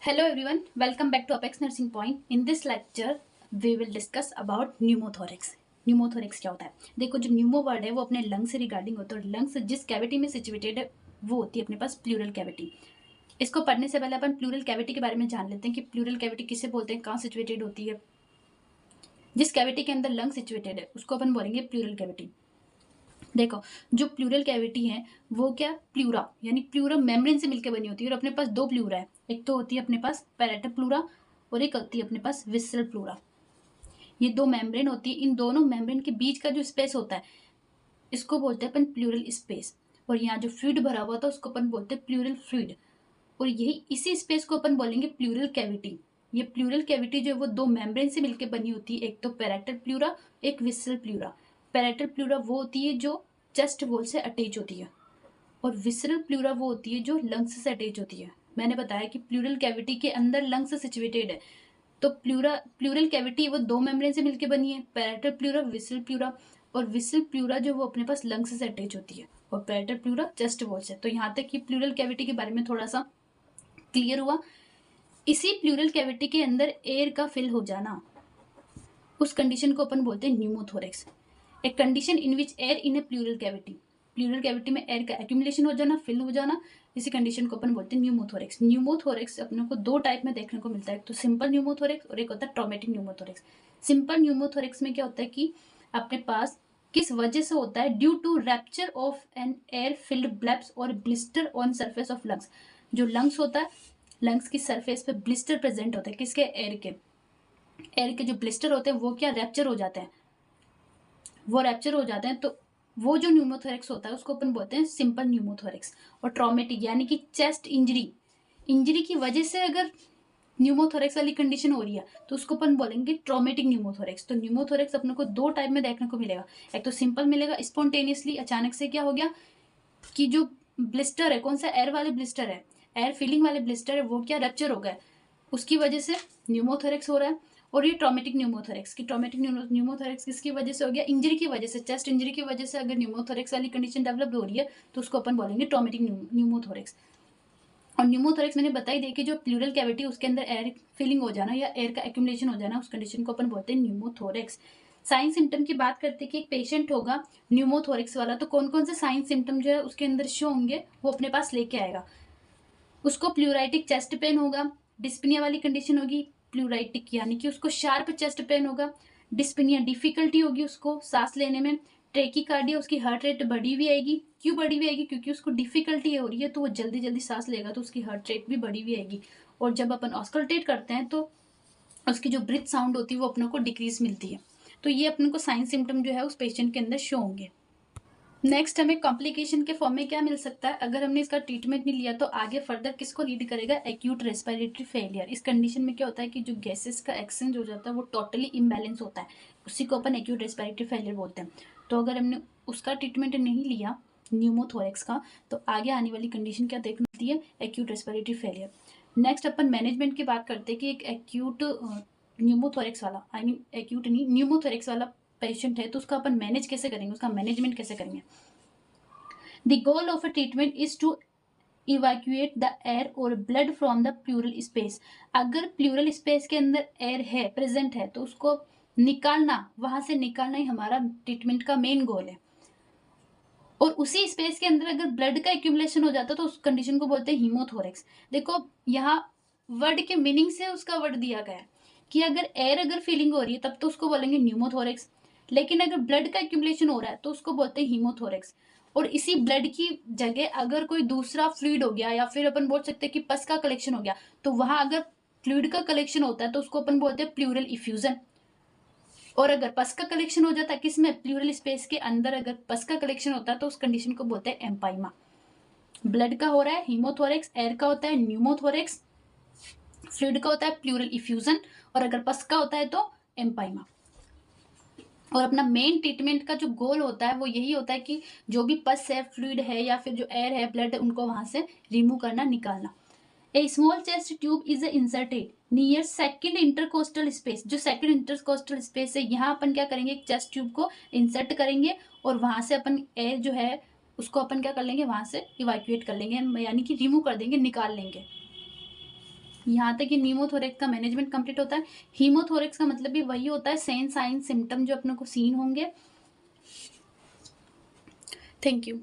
Hello everyone, welcome back to Apex Nursing Point. In this lecture, we will discuss about pneumothorax. Pneumothorax क्या होता है? देखो, जो Numa word है वो अपने लंग से रिगार्डिंग होता है और लंग्स जिस कैविटी में सिचुएटेड है वो होती है अपने पास प्लूरल कैविटी। इसको पढ़ने से पहले अपन प्लूरल कैविटी के बारे में जान लेते हैं कि प्लूरल कैविटी किसे बोलते हैं, कहाँ सिचुएटेड होती है। जिस कैविटी के अंदर लंग सिचुएटेड है उसको अपन बोलेंगे प्लूरल कैविटी। देखो, जो प्लूरल कैविटी है वो क्या, प्लूरा यानी प्लूरा मेम्ब्रेन से मिलकर बनी होती है और अपने पास दो प्लूरा है। एक तो होती है अपने पास पैरेटल प्लूरा और एक होती है अपने पास विसरल प्लूरा। ये दो मेम्ब्रेन होती है। इन दोनों मेम्ब्रेन के बीच का जो स्पेस होता है इसको बोलते हैं अपन प्लूरल स्पेस। और यहाँ जो फ्लूइड भरा हुआ था उसको अपन बोलते हैं प्लूरल फ्लूइड। और यही इसी स्पेस को अपन बोलेंगे प्लूरल कैविटी। ये प्लूरल कैविटी जो है वो दो मेम्ब्रेन से मिलकर बनी होती है, एक तो पैरेटल प्लूरा, एक विसरल प्लूरा। पैरेटल प्लूरा वो होती है जो चेस्ट वॉल से अटैच होती है और विसरल प्लूरा वो होती है जो लंग्स से अटैच होती है। मैंने बताया कि प्लूरल कैविटी के अंदर लंग्स सिचुएटेड है, तो प्लूरल कैविटी वो दो मेम्ब्रेन से मिलकर बनी है, पैरेटल प्लूरा, विसरल प्लूरा। और विसरल प्लूरा जो वो अपने पास लंग्स से अटैच होती है और पैरेटल प्लूरा चेस्ट वॉल से। तो यहाँ तक कि प्लूरल कैविटी के बारे में थोड़ा सा क्लियर हुआ। इसी प्लूरल कैविटी के अंदर एयर का फिल हो जाना, उस कंडीशन को अपन बोलते हैं न्यूमोथोरेक्स। एक condition in which air in A pleural cavity में एयर का एक्यूमुलेशन हो जाना, फिल हो जाना, इसी कंडीशन को अपन बोलते हैं न्यूमोथोरेक्स। न्यूमोथोरेक्स अपने को दो टाइप में देखने को मिलता है, एक तो सिंपल न्यूमोथोरेक्स और एक होता है ट्रॉमेटिक न्यूमोथोरेक्स। सिंपल न्यूमोथोरेक्स में क्या होता है कि अपने पास किस वजह से होता है, due to rupture of an air filled blebs और blister on surface of lungs. जो लंग्स होता है, लंग्स की सरफेस पे ब्लिस्टर प्रेजेंट होता है, किसके, एयर के जो ब्लिस्टर होते हैं वो क्या, रैप्चर हो जाते हैं। वो रैप्चर हो जाते हैं तो वो जो न्यूमोथोरेक्स होता है उसको अपन बोलते हैं सिंपल न्यूमोथोरेक्स। और ट्रॉमेटिक यानी कि चेस्ट इंजरी की वजह से अगर न्यूमोथोरेक्स वाली कंडीशन हो रही है तो उसको अपन बोलेंगे ट्रॉमेटिक न्यूमोथोरेक्स। तो न्यूमोथोरेक्स अपने को दो टाइप में देखने को मिलेगा, एक तो सिंपल मिलेगा, स्पॉन्टेनियसली अचानक से क्या हो गया कि जो ब्लिस्टर है, कौन सा, एयर वाले ब्लिस्टर है, एयर फिलिंग वाले ब्लिस्टर है, वो क्या रप्चर हो गया, उसकी वजह से न्यूमोथोरेक्स हो रहा है। और ये ट्रॉमेटिक न्यूमोथोरेक्स किसकी वजह से हो गया, इंजरी की वजह से, चेस्ट इंजरी की वजह से अगर न्यूमोथोरेक्स वाली कंडीशन डेवलप हो रही है तो उसको अपन बोलेंगे ट्रॉमेटिक न्यूमोथोरेक्स। और न्यूमोथोरेक्स मैंने बताई दी कि जो प्लूरल कैविटी उसके अंदर एयर फिलिंग हो जाना या एयर का एक्यूमुलेशन हो जाना, उस कंडीशन को अपन बोलते हैं न्यूमोथोरेक्स। साइन सिम्टम की बात करते हैं कि एक पेशेंट होगा न्यूमोथोरेक्स वाला तो कौन कौन से साइन सिम्टम जो है उसके अंदर शो होंगे वो अपने पास लेके आएगा। उसको प्लूराइटिक चेस्ट पेन होगा, डिस्पनिया वाली कंडीशन होगी, प्लूराइटिक यानी कि उसको शार्प चेस्ट पेन होगा, डिस्पनिया डिफिकल्टी होगी उसको सांस लेने में, ट्रेकिकार्डिया उसकी हार्ट रेट बढ़ी हुई आएगी। क्यों बढ़ी हुई आएगी, क्योंकि उसको डिफिकल्टी हो रही है तो वो जल्दी जल्दी सांस लेगा तो उसकी हार्ट रेट भी बढ़ी हुई आएगी। और जब अपन ऑस्कल्टेट करते हैं तो उसकी जो ब्रीथ साउंड होती है वो अपने को डिक्रीज मिलती है। तो ये अपने को साइन सिम्टम जो है उस पेशेंट के अंदर शो होंगे। नेक्स्ट हमें कॉम्प्लिकेशन के फॉर्म में क्या मिल सकता है, अगर हमने इसका ट्रीटमेंट नहीं लिया तो आगे फर्दर किसको लीड करेगा, एक्यूट रेस्पिरेटरी फेलियर। इस कंडीशन में क्या होता है कि जो गैसेस का एक्सचेंज हो जाता है वो टोटली इम्बैलेंस होता है, उसी को अपन एक्यूट रेस्पिरेटरी फेलियर बोलते हैं। तो अगर हमने उसका ट्रीटमेंट नहीं लिया न्यूमोथोरेक्स का तो आगे आने वाली कंडीशन क्या देखने मिलती है, एक्यूट रेस्पिरेटरी फेलियर। नेक्स्ट अपन मैनेजमेंट की बात करते हैं कि एक एक्यूट न्यूमोथोरेक्स वाला, आई मीन एक्यूट नहीं, न्यूमोथोरेक्स वाला पेशेंट है तो उसका अपन मैनेज कैसे करेंगे, उसका मैनेजमेंट कैसे करेंगे। The goal of a treatment is to evacuate the air और blood from the pleural space. अगर प्लूरल स्पेस के अंदर एयर है, प्रेजेंट है, तो उसको निकालना, वहां से निकालना ही हमारा ट्रीटमेंट का मेन गोल है। और उसी स्पेस के अंदर अगर ब्लड का एक्यूमुलेशन हो जाता है तो उस कंडीशन को बोलते हैं हीमोथोरेक्स। देखो यहाँ वर्ड के मीनिंग से उसका वर्ड दिया गया है कि अगर एयर अगर फीलिंग हो रही है तब तो उसको बोलेंगे न्यूमोथोरेक्स, लेकिन अगर ब्लड का एक्यूमुलेशन हो रहा है तो उसको बोलते हैं हीमोथोरेक्स। और इसी ब्लड की जगह अगर कोई दूसरा फ्लूइड हो गया या फिर अपन बोल सकते हैं कि पस का कलेक्शन हो गया तो वहां अगर फ्लूइड का कलेक्शन होता है तो उसको अपन बोलते हैं प्लूरल इफ्यूजन। और अगर पस का कलेक्शन हो जाता है किसमें, प्लूरल स्पेस के अंदर अगर पस का कलेक्शन होता है तो उस कंडीशन को बोलते हैं एम्पाइमा। ब्लड का हो रहा है हीमोथोरेक्स, एयर का होता है न्यूमोथोरेक्स, फ्लूइड का होता है प्लूरल इफ्यूजन और अगर पस का होता है तो एम्पाइमा। और अपना मेन ट्रीटमेंट का जो गोल होता है वो यही होता है कि जो भी पस है, फ्लूइड है या फिर जो एयर है, ब्लड है, उनको वहां से रिमूव करना, निकालना। A small chest tube is inserted near second intercostal space. जो सेकंड इंटरकोस्टल स्पेस है यहाँ अपन क्या करेंगे, एक चेस्ट ट्यूब को इंसर्ट करेंगे और वहां से अपन एयर जो है उसको अपन क्या कर लेंगे, वहां से इवैक्यूएट कर लेंगे, यानी कि रिमूव कर देंगे, निकाल लेंगे। यहाँ तक ये न्यूमोथोरेक्स का मैनेजमेंट कंप्लीट होता है। हीमोथोरेक्स का मतलब भी वही होता है, सेम साइन सिम्टम जो अपने को सीन होंगे। Thank you.